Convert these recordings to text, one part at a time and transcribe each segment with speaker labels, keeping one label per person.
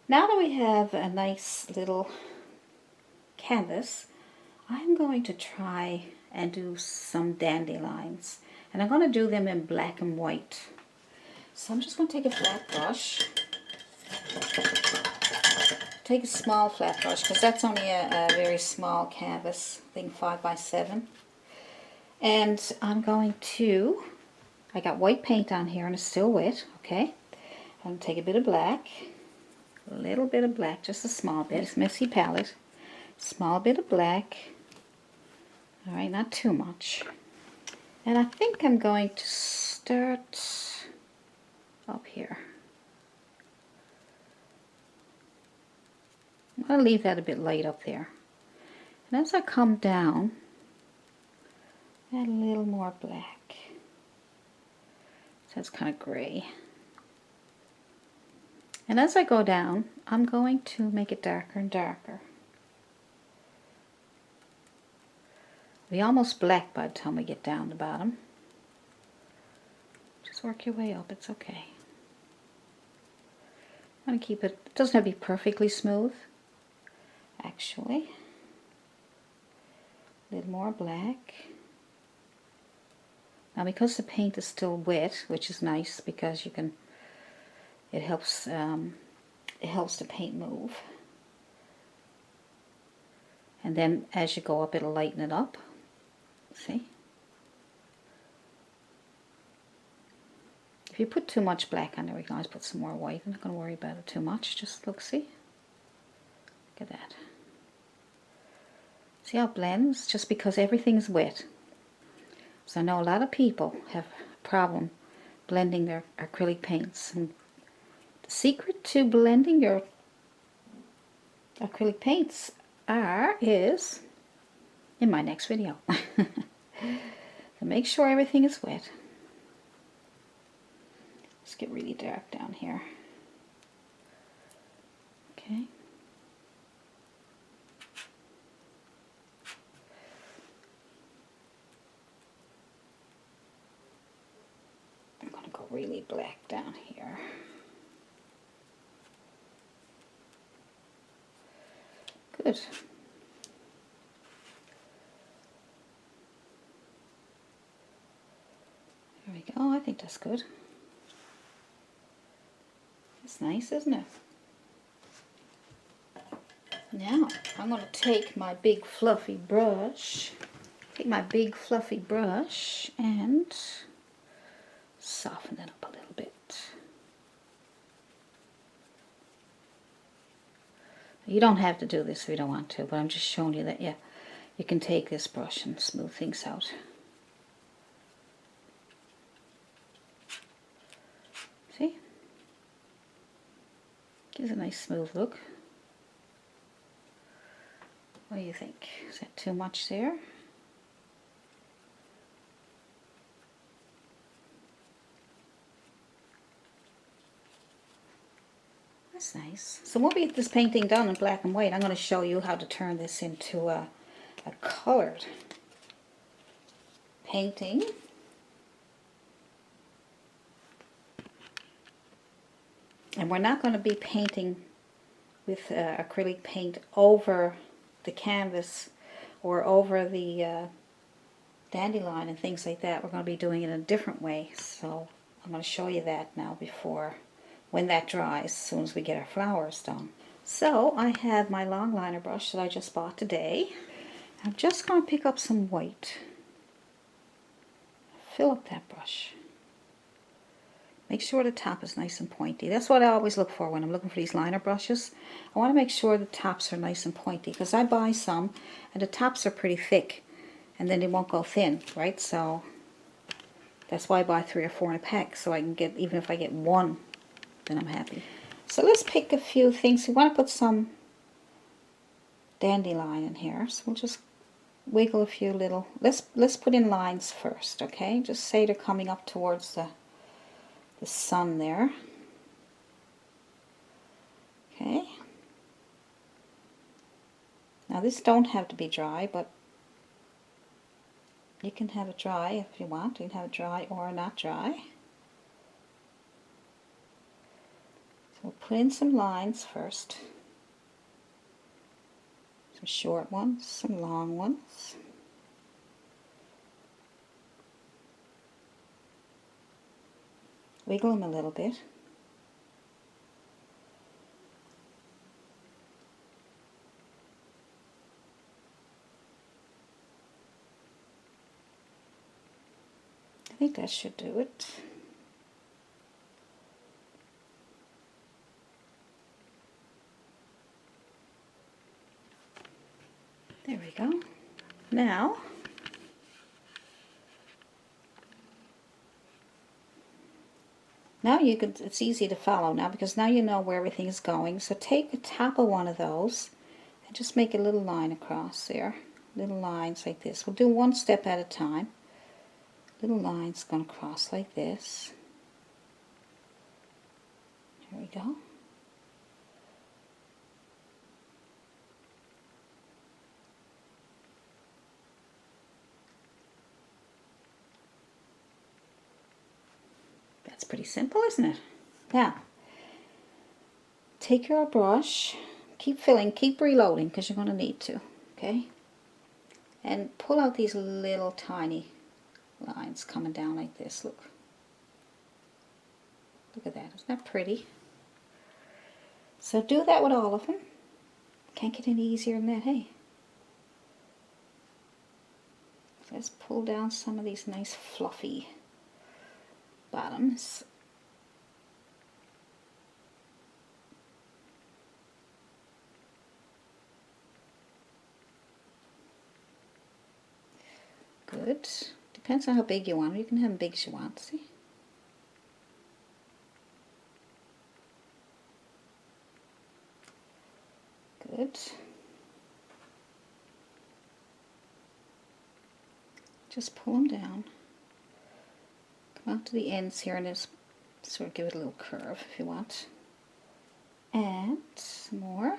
Speaker 1: Now that we have a nice little canvas, I'm going to try and do some dandelions. And I'm going to do them in black and white. So I'm just going to take a flat brush. Take a small flat brush because that's only a very small canvas, I think 5 by 7. And I'm going to, I got white paint on here and it's still wet, okay? I'm going to take a bit of black, a little bit of black, just a small bit. It's messy palette. Small bit of black. Alright, not too much. And I think I'm going to start up here. I'm going to leave that a bit light up there. And as I come down, add a little more black. So that's kind of gray. And as I go down, I'm going to make it darker and darker. It'll be almost black by the time we get down the bottom. Just work your way up, it's okay. I'm going to keep it, it doesn't have to be perfectly smooth, actually. A little more black. Now because the paint is still wet, which is nice because you can, it helps the paint move. And then as you go up, it'll lighten it up. See? If you put too much black on there, we can always put some more white. I'm not going to worry about it too much. Just look, see? Look at that. See how it blends? Just because everything's wet. So I know a lot of people have a problem blending their acrylic paints. And the secret to blending your acrylic paints is in my next video. So make sure everything is wet. Let's get really dark down here. Okay. I'm going to go really black down here. Good. There we go. I think that's good. It's nice, isn't it? Now, I'm going to take my big fluffy brush, and soften it up a little bit. You don't have to do this if you don't want to, but I'm just showing you that, yeah, you can take this brush and smooth things out. See? Gives a nice smooth look. What do you think? Is that too much there? That's nice. So when we get this painting done in black and white, I'm going to show you how to turn this into a colored painting. And we're not going to be painting with acrylic paint over the canvas or over the dandelion and things like that. We're going to be doing it in a different way. So I'm going to show you that now before, when that dries, as soon as we get our flowers done. So I have my long liner brush that I just bought today. I'm just going to pick up some white. Fill up that brush. Make sure the top is nice and pointy. That's what I always look for when I'm looking for these liner brushes. I want to make sure the tops are nice and pointy because I buy some and the tops are pretty thick and then they won't go thin, right? So that's why I buy 3 or 4 in a pack, so I can get, even if I get one, then I'm happy. So let's pick a few things. We want to put some dandelion in here, so we'll just wiggle a few little, let's put in lines first, okay? Just say they're coming up towards the sun there. Okay. Now this don't have to be dry, but you can have it dry if you want. You can have it dry or not dry. So we'll put in some lines first. Some short ones, some long ones. Wiggle them a little bit. I think that should do it. There we go. Now, you can, it's easy to follow now because now you know where everything is going. So take the top of one of those and just make a little line across there. Little lines like this. We'll do one step at a time. Little lines going to cross like this. There we go. That's pretty simple, isn't it? Now, take your brush, keep filling, keep reloading because you're going to need to, okay? And pull out these little tiny lines coming down like this. Look. Look at that. Isn't that pretty? So do that with all of them. Can't get any easier than that, hey? So let's pull down some of these nice fluffy bottoms. Good. Depends on how big you want them. You can have them big as you want, see? Good. Just pull them down. Come out to the ends here and just sort of give it a little curve if you want. And some more.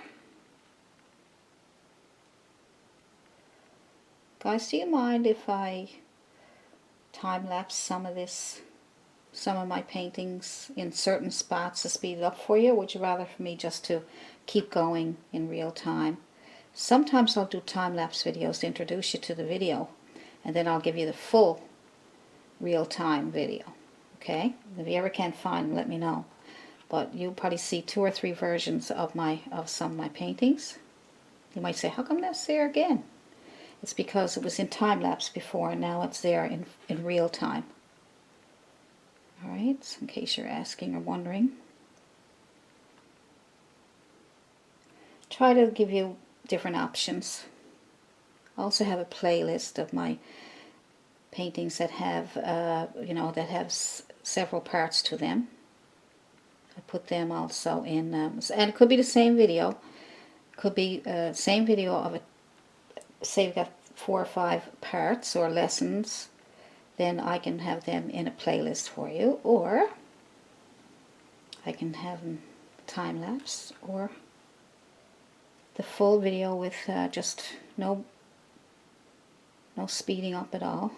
Speaker 1: Guys, do you mind if I time-lapse some of my paintings in certain spots to speed it up for you? Or would you rather for me just to keep going in real time? Sometimes I'll do time-lapse videos to introduce you to the video, and then I'll give you the full real-time video. Okay? If you ever can't find them, let me know. But you'll probably see 2 or 3 versions of some of my paintings. You might say, how come that's there again? It's because it was in time-lapse before and now it's there in real time. Alright, so in case you're asking or wondering. Try to give you different options. I also have a playlist of my paintings that have, several parts to them. I put them also in, and it could be the same video. Could be same video of a, say we've got 4 or 5 parts or lessons, then I can have them in a playlist for you, or I can have them time-lapse, or the full video with just no speeding up at all.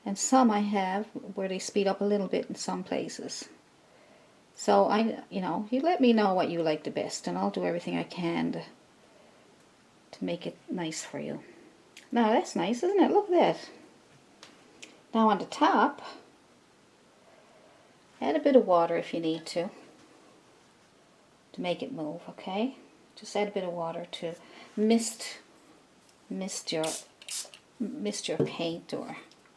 Speaker 1: And some I have where they speed up a little bit in some places. So you let me know what you like the best, and I'll do everything I can to make it nice for you. Now that's nice, isn't it? Look at that. Now on the top, add a bit of water if you need to make it move, okay? Just add a bit of water to mist your paint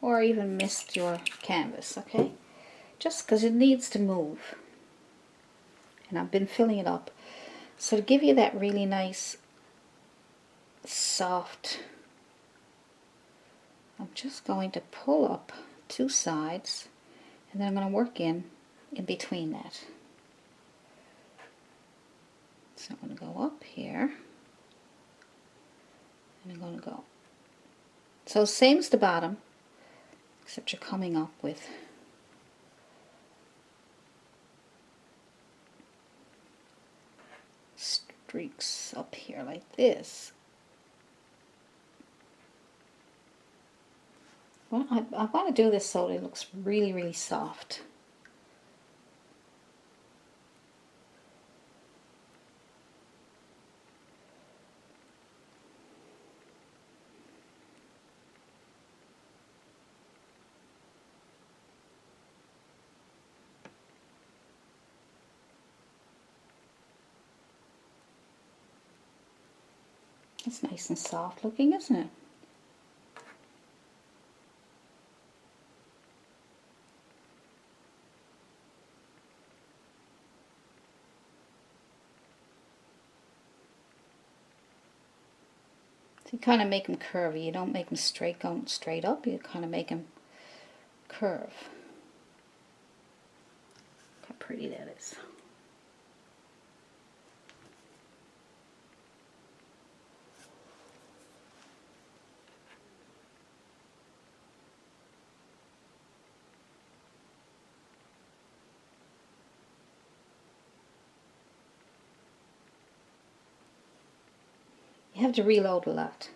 Speaker 1: or even mist your canvas, okay? Just because it needs to move. And I've been filling it up. So to give you that really nice, soft, I'm just going to pull up 2 sides and then I'm going to work in between that. So I'm going to go up here and I'm going to go. So same as the bottom, except you're coming up with streaks up here like this. Well, I want to do this so that it looks really, really soft. It's nice and soft looking, isn't it? So you kind of make them curvy. You don't make them straight going straight up. You kind of make them curve. Look how pretty that is. You have to reload a lot.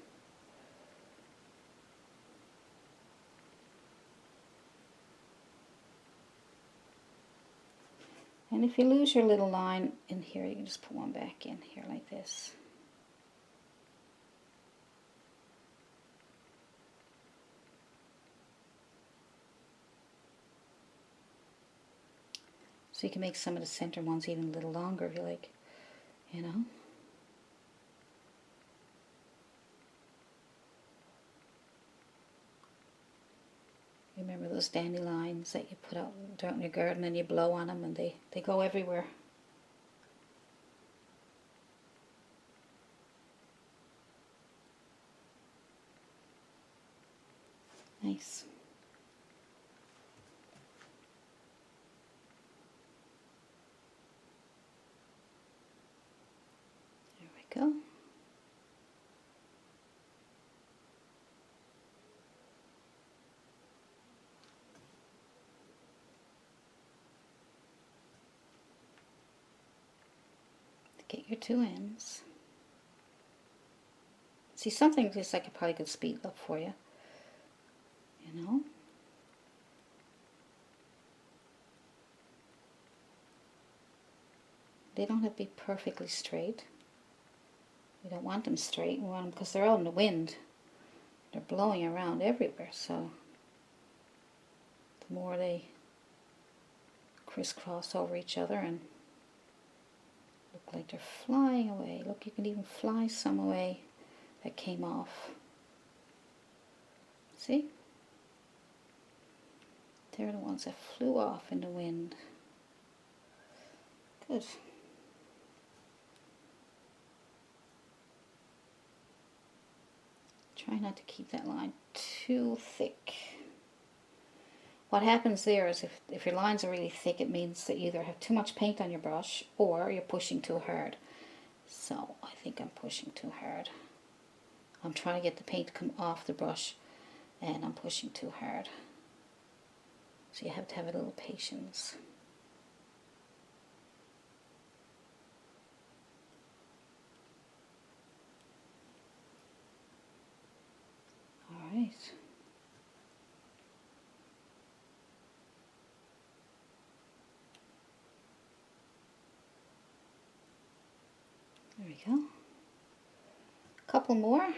Speaker 1: And if you lose your little line in here, you can just put one back in here like this. So you can make some of the center ones even a little longer if you like, you know. Remember those dandelions that you put out in your garden and you blow on them and they go everywhere. Nice. There we go. Get your two ends. See, something just I probably could speed up for you. You know? They don't have to be perfectly straight. We don't want them straight. We want them because they're out in the wind. They're blowing around everywhere, so the more they crisscross over each other and look like they're flying away. Look, you can even fly some away that came off. See? They're the ones that flew off in the wind. Good. Try not to keep that line too thick. What happens there is if your lines are really thick, it means that you either have too much paint on your brush or you're pushing too hard. So I think I'm pushing too hard. I'm trying to get the paint to come off the brush and I'm pushing too hard. So you have to have a little patience. All right. There we go. A couple more.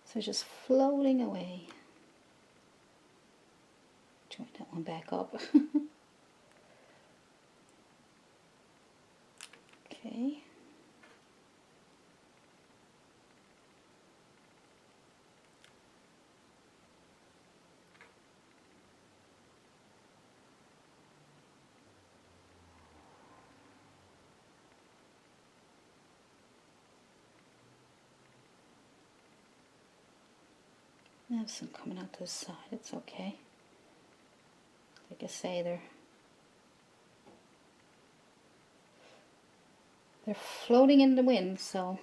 Speaker 1: So just floating away. Join that one back up. Okay. I have some coming out to the side, it's okay. Like I say, they're floating in the wind, so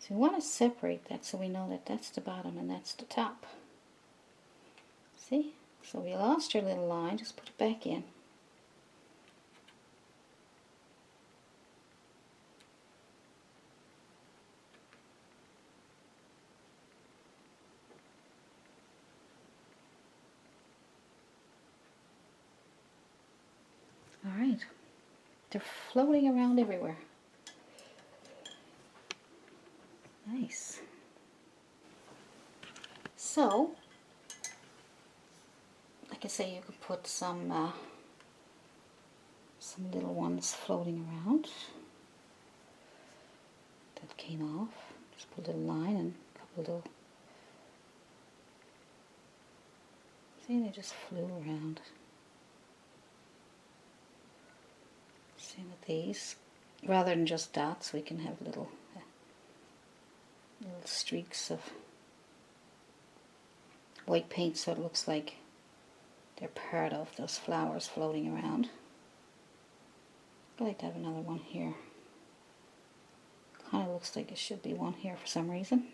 Speaker 1: we want to separate that so we know that that's the bottom and that's the top. See? So we lost your little line, just put it back in. They're floating around everywhere. Nice. So, like I say, you could put some little ones floating around. That came off. Just put a little line and a couple little. See, they just flew around. Same with these. Rather than just dots, we can have little streaks of white paint, so it looks like they're part of those flowers floating around. I'd like to have another one here. Kind of looks like it should be one here for some reason.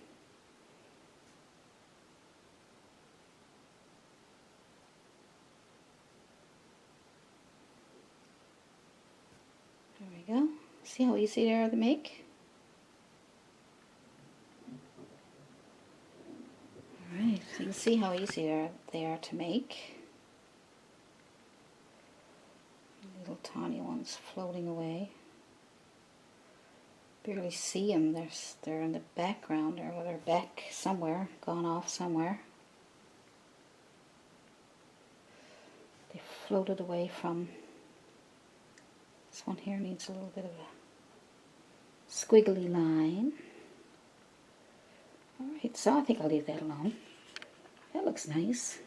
Speaker 1: There we go. See how easy they are to make? Alright, so you can see how easy they are to make. Little tiny ones floating away. Barely see them. They're in the background, or they're back somewhere, gone off somewhere. They floated away from. This one here needs a little bit of a squiggly line. Alright, so I think I'll leave that alone. That looks nice.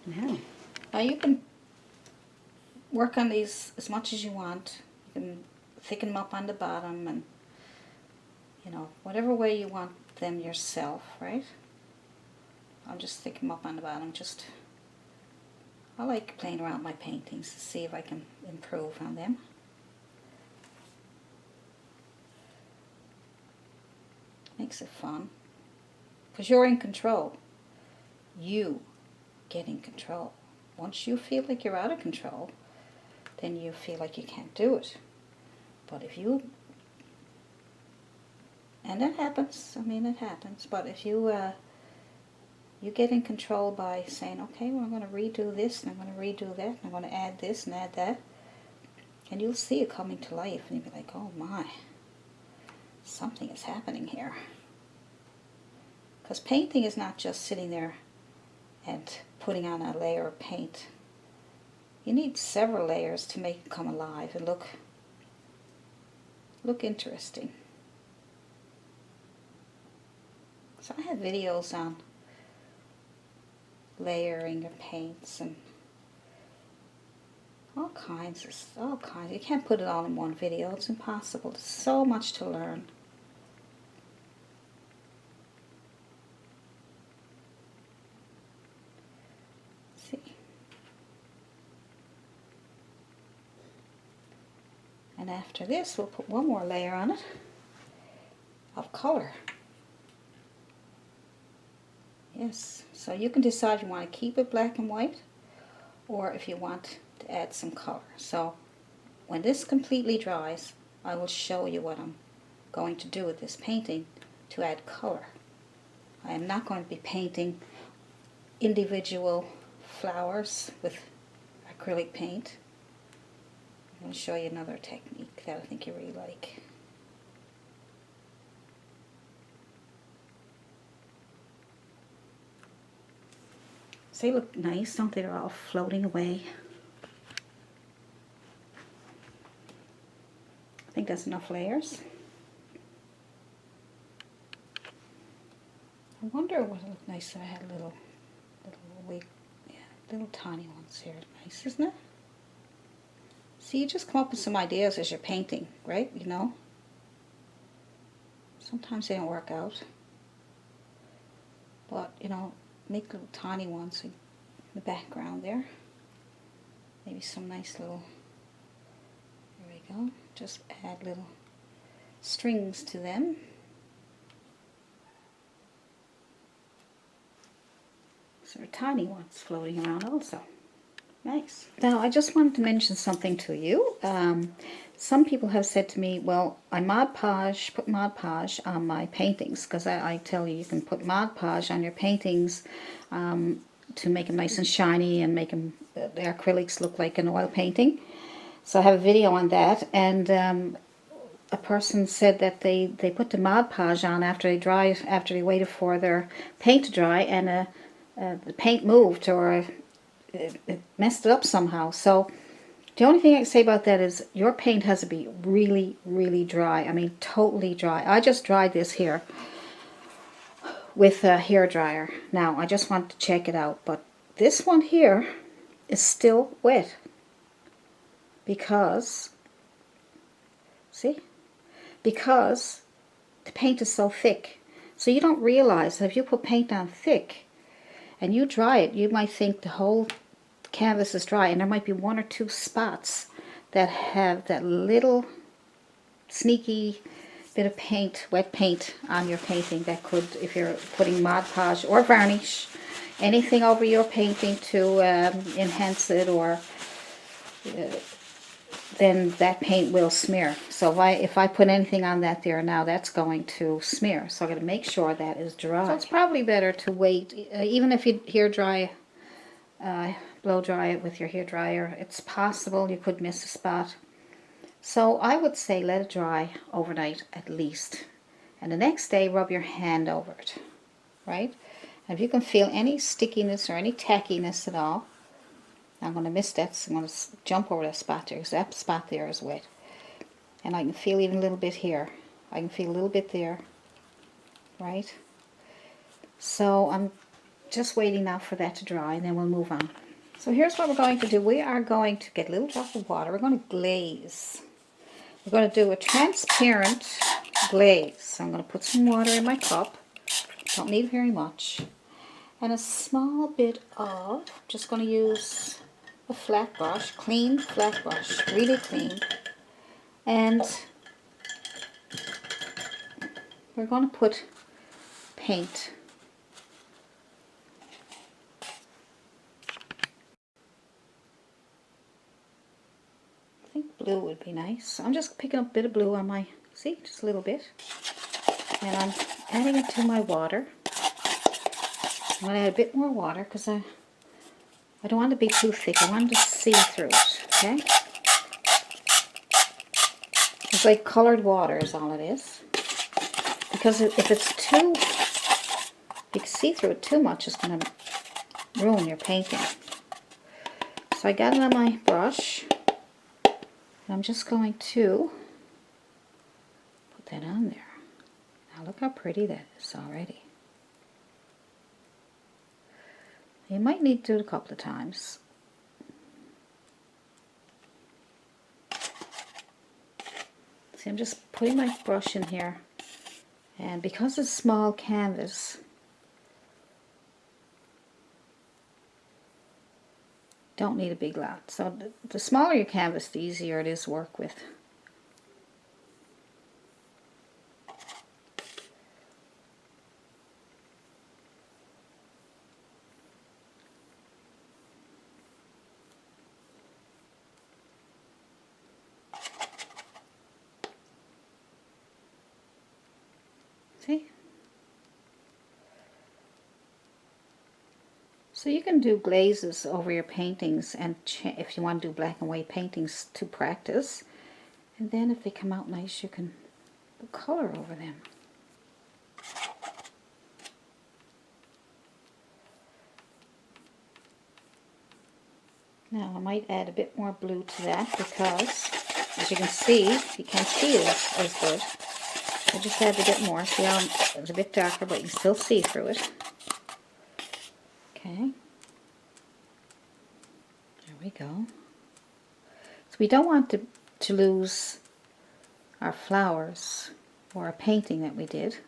Speaker 1: Now you can work on these as much as you want. You can thicken them up on the bottom and, you know, whatever way you want them yourself, right? I'll just thicken them up on the bottom. I like playing around with my paintings to see if I can improve on them. Makes it fun. Because you're in control. You get in control. Once you feel like you're out of control, then you feel like you can't do it. But if you, and it happens, I mean it happens, but if you get in control by saying, okay, well I'm going to redo this, and I'm going to redo that, and I'm going to add this and add that, and you'll see it coming to life, and you'll be like, oh my, something is happening here. Because painting is not just sitting there and putting on a layer of paint. You need several layers to make it come alive and look interesting. So I have videos on layering of paints and all kinds. You can't put it all in one video. It's impossible. There's so much to learn. And after this, we'll put one more layer on it of color. Yes, so you can decide if you want to keep it black and white or if you want to add some color. So when this completely dries, I will show you what I'm going to do with this painting to add color. I am not going to be painting individual flowers with acrylic paint. I'm going to show you another technique that I think you really like. So they look nice, don't they? They're all floating away. I think that's enough layers. I wonder what would look nice if I had little tiny ones here. Nice, isn't it? See, you just come up with some ideas as you're painting, right? You know? Sometimes they don't work out. But, you know, make little tiny ones in the background there. Maybe some nice little, there we go. Just add little strings to them. So there are tiny ones floating around also. Nice. Now, I just wanted to mention something to you. Some people have said to me, well, I put Mod Podge on my paintings, because I tell you, you can put Mod Podge on your paintings to make them nice and shiny and make them, the acrylics look like an oil painting. So I have a video on that, and a person said that they put the Mod Podge on after they dry, after they waited for their paint to dry, and the paint moved, or it messed it up somehow. So the only thing I can say about that is your paint has to be really, really dry. I mean, totally dry. I just dried this here with a hair dryer. Now, I just want to check it out, but this one here is still wet because, see? Because the paint is so thick. So you don't realize that if you put paint on thick and you dry it, you might think the whole canvas is dry, and there might be one or two spots that have that little sneaky bit of paint, wet paint on your painting that could, if you're putting Mod Podge or varnish, anything over your painting to enhance it, or then that paint will smear. So if I put anything on that there now, that's going to smear. So I'm going to make sure that is dry. So it's probably better to wait, even if you hair dry, blow dry it with your hair dryer. It's possible you could miss a spot. So I would say let it dry overnight at least. And the next day rub your hand over it, right? And if you can feel any stickiness or any tackiness at all, I'm going to miss that, so I'm going to jump over that spot there, because that spot there is wet. And I can feel even a little bit here. I can feel a little bit there, right? So I'm just waiting now for that to dry, and then we'll move on. So here's what we're going to do. We are going to get a little drop of water. We're going to glaze. We're going to do a transparent glaze. So I'm going to put some water in my cup. Don't need very much. And a small bit of, just going to use a flat brush, clean flat brush, really clean. And we're going to put paint. I think blue would be nice. So I'm just picking up a bit of blue on my, see, just a little bit. And I'm adding it to my water. I'm going to add a bit more water because I don't want it to be too thick. I want to see through it, okay? It's like colored water is all it is. Because if it's too, if you can see through it too much, it's going to ruin your painting. So I got it on my brush. And I'm just going to put that on there. Now look how pretty that is already. You might need to do it a couple of times. See, I'm just putting my brush in here, and because it's small canvas, don't need a big lot. So the smaller your canvas, the easier it is to work with. See? So you can do glazes over your paintings, and if you want to do black and white paintings to practice, and then if they come out nice, you can put color over them. Now I might add a bit more blue to that because, as you can see, you can't see it as good. I just add a bit more. See how it's a bit darker, but you can still see through it. Okay. There we go. So we don't want to lose our flowers or our painting that we did.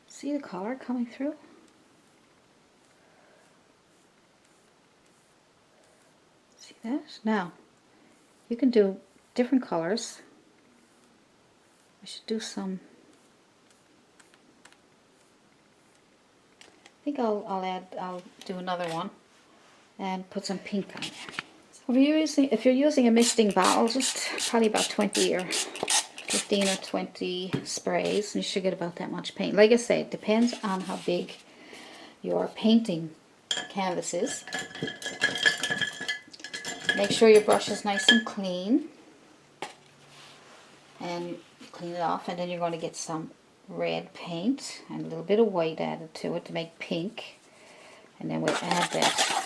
Speaker 1: See the color coming through? See that? Now, you can do different colors. I should do some. I think I'll do another one and put some pink on there. So if you're using a misting bottle, just probably about 20 or 15 or 20 sprays. You should get about that much paint. Like I say, it depends on how big your painting canvas is. Make sure your brush is nice and clean. And clean it off, and then you're going to get some red paint and a little bit of white added to it to make pink. And then we'll add that.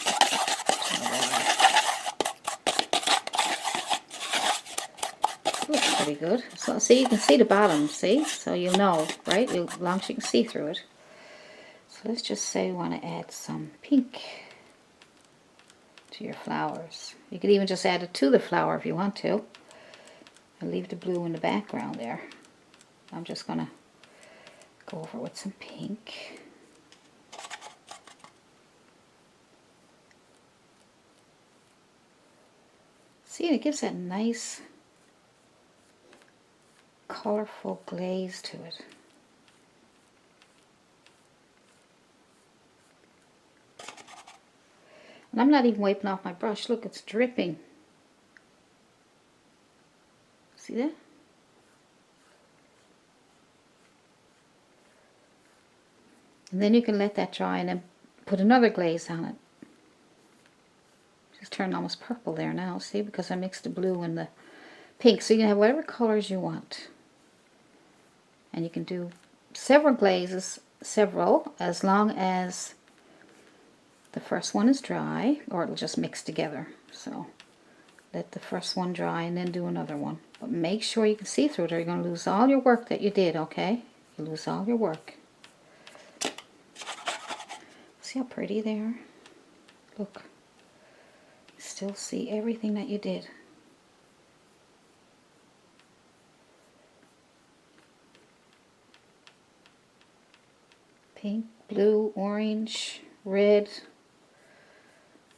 Speaker 1: Looks pretty good. So see, you can see the bottom, see? So you'll know, right? As long as you can see through it. So let's just say we want to add some pink to your flowers. You could even just add it to the flower if you want to. And leave the blue in the background there. I'm just going to go over with some pink. See, it gives that nice colorful glaze to it. And I'm not even wiping off my brush. Look, it's dripping. See that? And then you can let that dry and then put another glaze on it. Just turned almost purple there now, see, because I mixed the blue and the pink. So you can have whatever colors you want. And you can do several glazes, as long as the first one is dry, or it'll just mix together. So let the first one dry and then do another one. But make sure you can see through it or you're going to lose all your work that you did, okay? You lose all your work. See how pretty they are? Look. You still see everything that you did. Pink, blue, orange, red,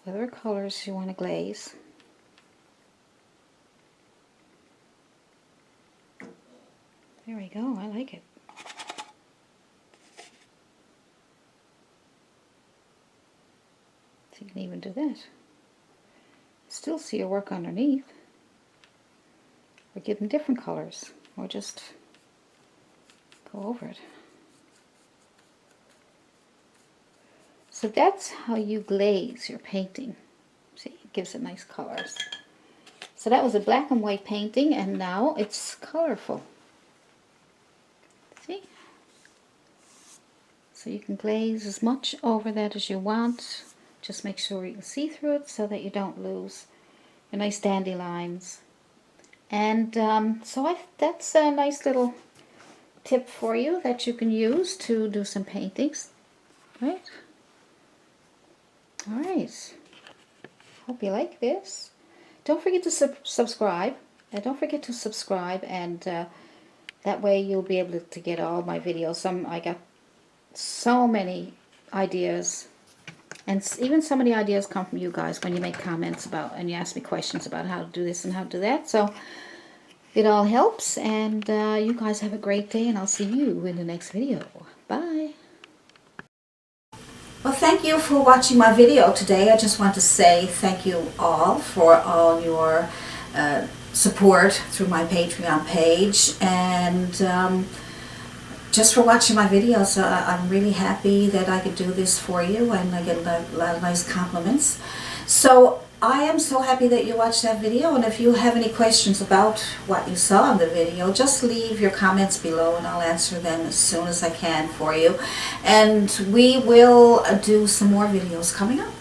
Speaker 1: whatever colors you want to glaze. There we go, I like it. So you can even do that. Still see your work underneath. Or give them different colors. Or just go over it. So that's how you glaze your painting. See, it gives it nice colors. So that was a black and white painting, and now it's colorful. See? So you can glaze as much over that as you want. Just make sure you can see through it so that you don't lose your nice dandelions. And that's a nice little tip for you that you can use to do some paintings. Right? Alright. Hope you like this. Don't forget to subscribe. Don't forget to subscribe, and that way you'll be able to get all my videos. I got so many ideas, and even some of the ideas come from you guys when you make comments about and you ask me questions about how to do this and how to do that. So it all helps, and you guys have a great day, and I'll see you in the next video. Bye. Well, thank you for watching my video today. I just want to say thank you all for all your support through my Patreon page, and just for watching my videos. I'm really happy that I could do this for you, and I get a lot of nice compliments. So I am so happy that you watched that video, and if you have any questions about what you saw in the video, just leave your comments below and I'll answer them as soon as I can for you. And we will do some more videos coming up.